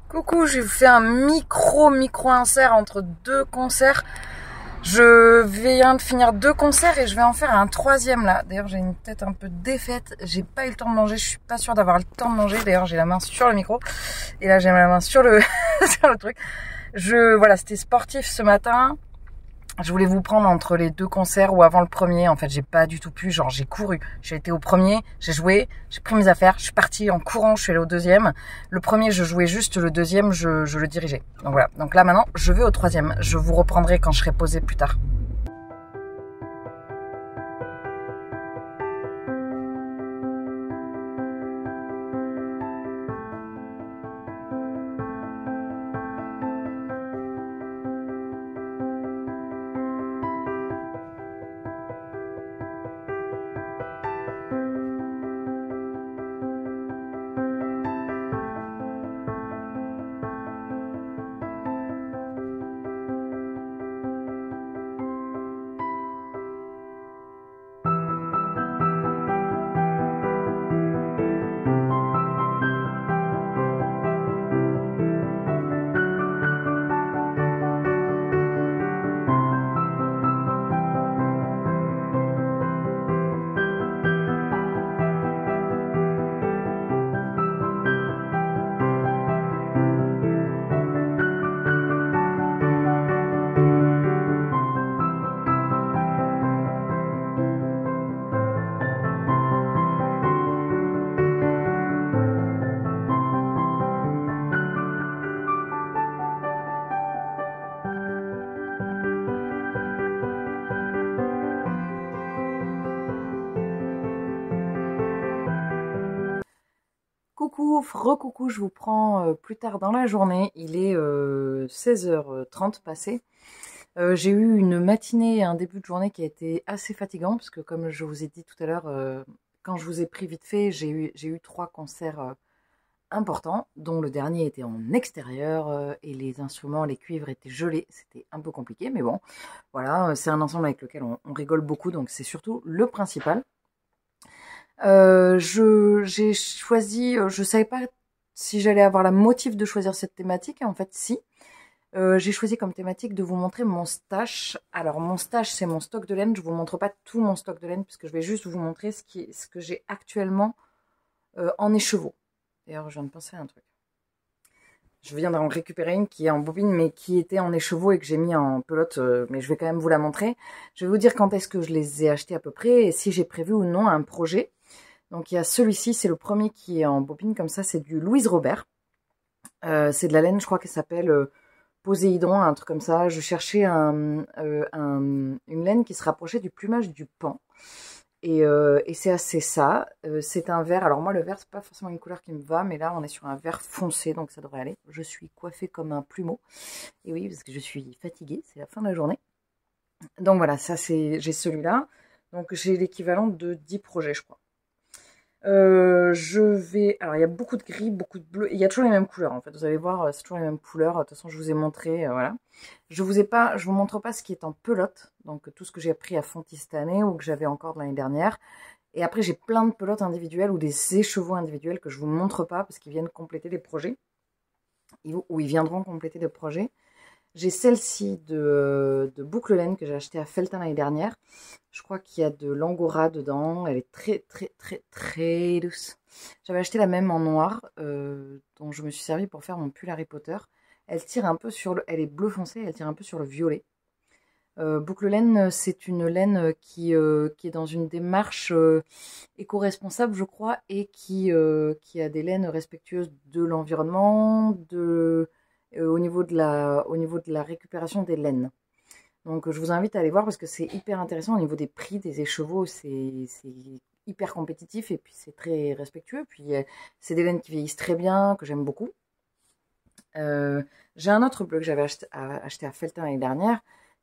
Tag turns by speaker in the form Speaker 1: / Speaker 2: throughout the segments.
Speaker 1: Coucou, j'ai fait un micro insert entre deux concerts. Je viens de finir 2 concerts et je vais en faire un 3e là. D'ailleurs, j'ai une tête un peu défaite. J'ai pas eu le temps de manger. Je suis pas sûre d'avoir le temps de manger. D'ailleurs, j'ai la main sur le micro et là j'ai la main sur le sur le truc. Voilà, c'était sportif ce matin. Je voulais vous prendre entre les 2 concerts ou avant le premier. En fait, j'ai pas du tout pu. Genre, j'ai couru. J'ai été au premier, j'ai joué, j'ai pris mes affaires, je suis partie en courant, je suis allée au deuxième. Le premier, je jouais juste. Le deuxième, je le dirigeais. Donc voilà. Donc là, maintenant, je vais au 3e. Je vous reprendrai quand je serai posée plus tard. Coucou, recoucou, je vous prends plus tard dans la journée. Il est 16h30 passé. J'ai eu une matinée et un début de journée qui a été assez fatigant parce que comme je vous ai dit tout à l'heure, quand je vous ai pris vite fait, j'ai eu 3 concerts importants, dont le dernier était en extérieur et les instruments, les cuivres étaient gelés. C'était un peu compliqué, mais bon, voilà, c'est un ensemble avec lequel on rigole beaucoup, donc c'est surtout le principal. J'ai choisi, je savais pas si j'allais avoir la motive de choisir cette thématique, et en fait si. J'ai choisi comme thématique de vous montrer mon stash. Alors mon stash, c'est mon stock de laine. Je vous montre pas tout mon stock de laine puisque je vais juste vous montrer ce que j'ai actuellement en écheveau. D'ailleurs, je viens de penser à un truc. Je viens d'en récupérer une qui est en bobine mais qui était en écheveau et que j'ai mis en pelote, mais je vais quand même vous la montrer. Je vais vous dire quand est-ce que je les ai achetés à peu près et si j'ai prévu ou non un projet. Donc il y a celui-ci, c'est le premier qui est en bobine comme ça, c'est du Louise Robert. C'est de la laine, je crois qu'elle s'appelle Poséidon, un truc comme ça. Je cherchais une laine qui se rapprochait du plumage du paon. Et c'est assez ça. C'est un vert. Alors moi, le vert, c'est pas forcément une couleur qui me va, mais là, on est sur un vert foncé, donc ça devrait aller. Je suis coiffée comme un plumeau. Et oui, parce que je suis fatiguée, c'est la fin de la journée. Donc voilà, ça j'ai celui-là. Donc j'ai l'équivalent de 10 projets, je crois. Alors il y a beaucoup de gris, beaucoup de bleu, il y a toujours les mêmes couleurs en fait, vous allez voir, c'est toujours les mêmes couleurs, de toute façon je vous ai montré, voilà. Je vous montre pas ce qui est en pelote, donc tout ce que j'ai appris à Fontis cette année ou que j'avais encore de l'année dernière, et après j'ai plein de pelotes individuelles ou des écheveaux individuels que je vous montre pas parce qu'ils viennent compléter des projets, ou ils viendront compléter des projets. J'ai celle-ci de boucle laine que j'ai acheté à Feltin l'année dernière. Je crois qu'il y a de l'angora dedans. Elle est très très très très douce. J'avais acheté la même en noir, dont je me suis servi pour faire mon pull Harry Potter. Elle tire un peu elle est bleu foncé, elle tire un peu sur le violet. Boucle laine, c'est une laine qui est dans une démarche éco-responsable, je crois, et qui a des laines respectueuses de l'environnement, au niveau de la récupération des laines. Donc je vous invite à aller voir parce que c'est hyper intéressant au niveau des prix des écheveaux, c'est hyper compétitif et puis c'est très respectueux. Puis c'est des laines qui vieillissent très bien, que j'aime beaucoup. J'ai un autre bleu que j'avais acheté à Feltin l'année dernière,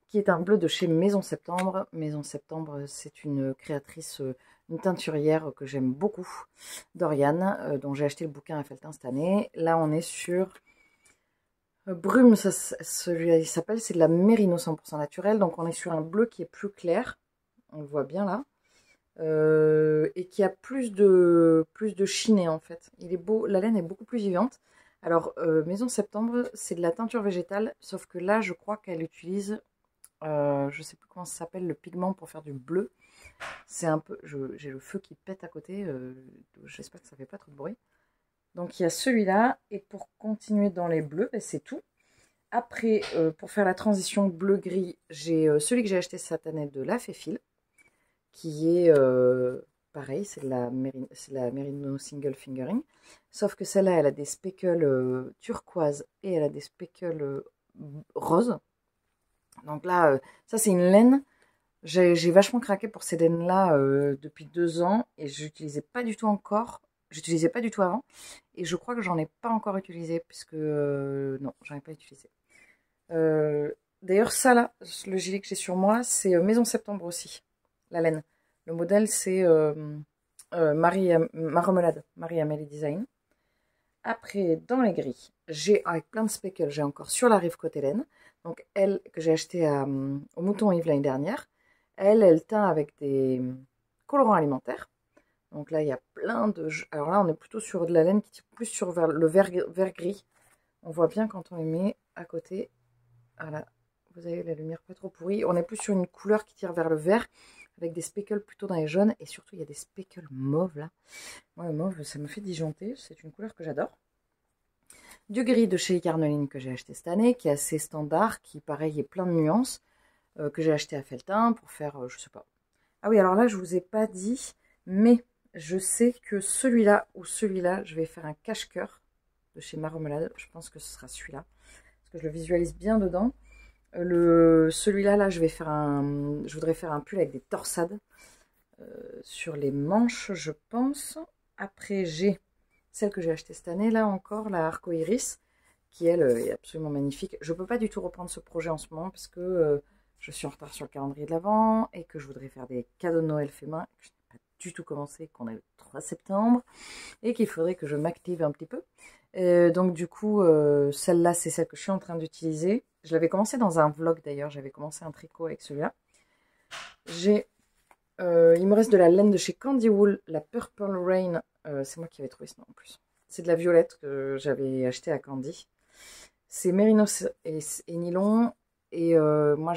Speaker 1: qui est un bleu de chez Maison Septembre. Maison Septembre, c'est une créatrice, une teinturière que j'aime beaucoup, d'Oriane, dont j'ai acheté le bouquin à Feltin cette année. Là, on est sur Brume, celui-là il s'appelle, c'est de la Mérino 100% naturelle, donc on est sur un bleu qui est plus clair, on le voit bien là, et qui a plus de chinée en fait. Il est beau, la laine est beaucoup plus vivante. Alors, Maison Septembre, c'est de la teinture végétale, sauf que là, je crois qu'elle utilise, je sais plus comment ça s'appelle, le pigment pour faire du bleu. C'est un peu, j'ai le feu qui pète à côté, j'espère que ça fait pas trop de bruit. Donc, il y a celui-là, et pour continuer dans les bleus, ben, c'est tout. Après, pour faire la transition bleu-gris, j'ai celui que j'ai acheté cette année de La Féfil, qui est pareil, c'est la Merino Single Fingering. Sauf que celle-là, elle a des speckles turquoise et elle a des speckles roses. Donc là, ça c'est une laine. J'ai vachement craqué pour ces laines-là depuis 2 ans et je n'utilisais pas du tout encore. J'utilisais pas du tout avant. Et je crois que j'en ai pas encore utilisé puisque non, j'en ai pas utilisé. Euh, D'ailleurs, ça là, le gilet que j'ai sur moi, c'est Maison Septembre aussi, la laine. Le modèle, c'est Marmelade, Marie-Amélie Design. Après, dans les gris, j'ai avec plein de speckles, j'ai encore sur la rive côté laine. Donc, elle, que j'ai acheté au Mouton Yves l'année dernière, elle teint avec des colorants alimentaires. Donc là, il y a plein de... Alors là, on est plutôt sur de la laine qui tire plus sur le vert gris. On voit bien quand on les met à côté. Voilà, vous avez la lumière pas trop pourrie. On est plus sur une couleur qui tire vers le vert, avec des speckles plutôt dans les jaunes. Et surtout, il y a des speckles mauves là. Moi, le mauve, ça me fait disjoncter. C'est une couleur que j'adore. Du gris de chez Carnoline que j'ai acheté cette année, qui est assez standard, qui pareil est plein de nuances, que j'ai acheté à Feltin pour faire, je sais pas. Ah oui, alors là, je vous ai pas dit, mais je sais que celui-là ou celui-là, je vais faire un cache-cœur de chez Marmelade. Je pense que ce sera celui-là, parce que je le visualise bien dedans. Celui-là, là, je voudrais faire un pull avec des torsades sur les manches, je pense. Après, j'ai celle que j'ai achetée cette année, là encore, la Arco Iris, qui elle est absolument magnifique. Je peux pas du tout reprendre ce projet en ce moment parce que je suis en retard sur le calendrier de l'Avent et que je voudrais faire des cadeaux de Noël faits main, que je n'ai pas du tout commencé, qu'on est le 3 septembre et qu'il faudrait que je m'active un petit peu. Donc du coup, celle-là, c'est celle que je suis en train d'utiliser. Je l'avais commencé dans un vlog d'ailleurs, j'avais commencé un tricot avec celui-là. Il me reste de la laine de chez Candy Wool, la Purple Rain. C'est moi qui avais trouvé ce nom en plus. C'est de la violette que j'avais acheté à Candy. C'est mérinos et nylon. Et moi,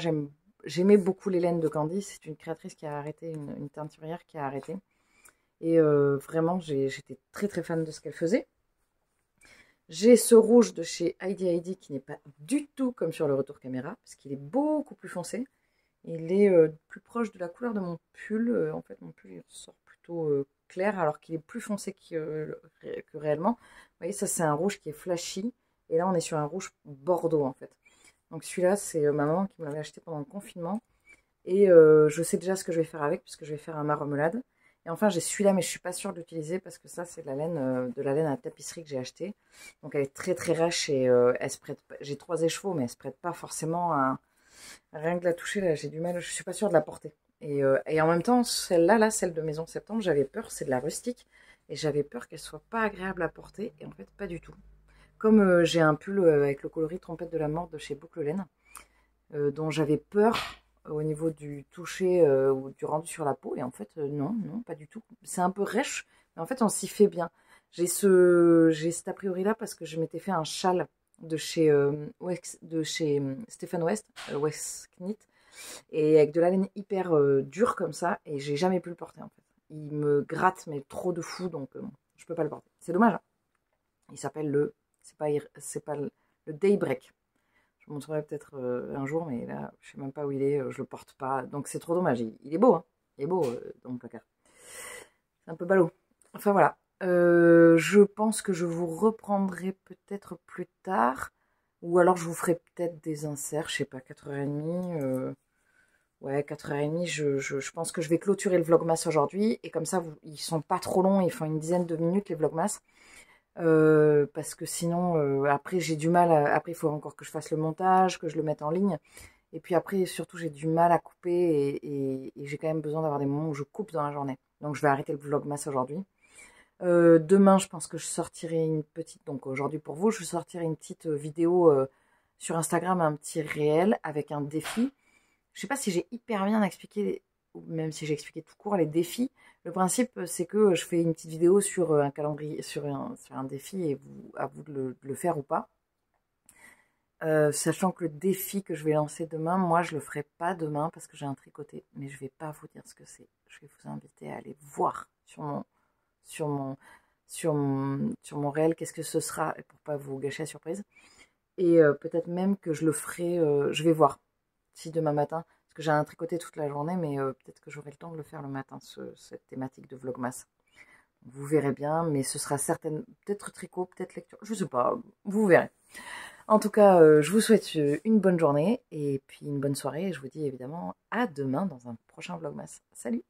Speaker 1: j'aimais beaucoup les laines de Candy. C'est une créatrice qui a arrêté, une teinturière qui a arrêté. Et vraiment, j'étais très très fan de ce qu'elle faisait. J'ai ce rouge de chez Heidi Heidi qui n'est pas du tout comme sur le retour caméra, parce qu'il est beaucoup plus foncé. Il est plus proche de la couleur de mon pull. En fait, mon pull il sort plutôt clair, alors qu'il est plus foncé que réellement. Vous voyez, ça c'est un rouge qui est flashy. Et là, on est sur un rouge bordeaux, en fait. Donc celui-là, c'est ma maman qui me l'avait acheté pendant le confinement. Et je sais déjà ce que je vais faire avec, puisque je vais faire un marmelade. Et enfin, j'ai celui-là, mais je suis pas sûre de l'utiliser parce que ça, c'est de la laine à tapisserie que j'ai acheté. Donc, elle est très très rêche et elle se prête pas. J'ai 3 écheveaux, mais elle se prête pas forcément à rien que la toucher. Là, j'ai du mal. Je suis pas sûre de la porter. Et en même temps, celle-là, là, celle de Maison Septembre, j'avais peur. C'est de la rustique et j'avais peur qu'elle soit pas agréable à porter. Et en fait, pas du tout. Comme j'ai un pull avec le coloris trompette de la mort de chez Boucle Laine, dont j'avais peur au niveau du toucher ou du rendu sur la peau. Et en fait, non, non, pas du tout. C'est un peu rêche, mais en fait, on s'y fait bien. J'ai cet a priori-là parce que je m'étais fait un châle de chez, Stéphane West, West Knit, et avec de la laine hyper dure comme ça, et j'ai jamais pu le porter en fait. Il me gratte, mais trop de fou, donc je peux pas le porter. C'est dommage. Hein. Il s'appelle c'est pas le Daybreak. Je vous montrerai peut-être un jour, mais là, je sais même pas où il est, je le porte pas. Donc c'est trop dommage. Il est beau, hein. Il est beau dans mon placard. C'est un peu ballot. Enfin voilà. Je pense que je vous reprendrai peut-être plus tard. Ou alors je vous ferai peut-être des inserts, je sais pas, 4h30. Ouais, 4h30, je pense que je vais clôturer le vlogmas aujourd'hui. Et comme ça, ils sont pas trop longs, ils font une dizaine de minutes les vlogmas. Parce que sinon, après, j'ai du mal. Après, il faut encore que je fasse le montage, que je le mette en ligne. Et puis après, surtout, j'ai du mal à couper et j'ai quand même besoin d'avoir des moments où je coupe dans la journée. Donc, je vais arrêter le vlogmas aujourd'hui. Demain, je pense que je sortirai une petite. Donc, aujourd'hui, pour vous, je sortirai une petite vidéo sur Instagram, un petit réel avec un défi. Je sais pas si j'ai hyper bien expliqué même si j'ai expliqué tout court, les défis. Le principe, c'est que je fais une petite vidéo sur un calendrier, sur un défi, et à vous de le faire ou pas. Sachant que le défi que je vais lancer demain, moi je le ferai pas demain parce que j'ai un tricoté, mais je vais pas vous dire ce que c'est. Je vais vous inviter à aller voir sur mon réel qu'est-ce que ce sera pour pas vous gâcher la surprise. Et peut-être même que je le ferai, je vais voir si demain matin, parce que j'ai un tricoté toute la journée, mais peut-être que j'aurai le temps de le faire le matin, cette thématique de Vlogmas. Vous verrez bien, mais ce sera certainement peut-être tricot, peut-être lecture, je sais pas, vous verrez. En tout cas, je vous souhaite une bonne journée et puis une bonne soirée. Et je vous dis évidemment à demain dans un prochain Vlogmas. Salut!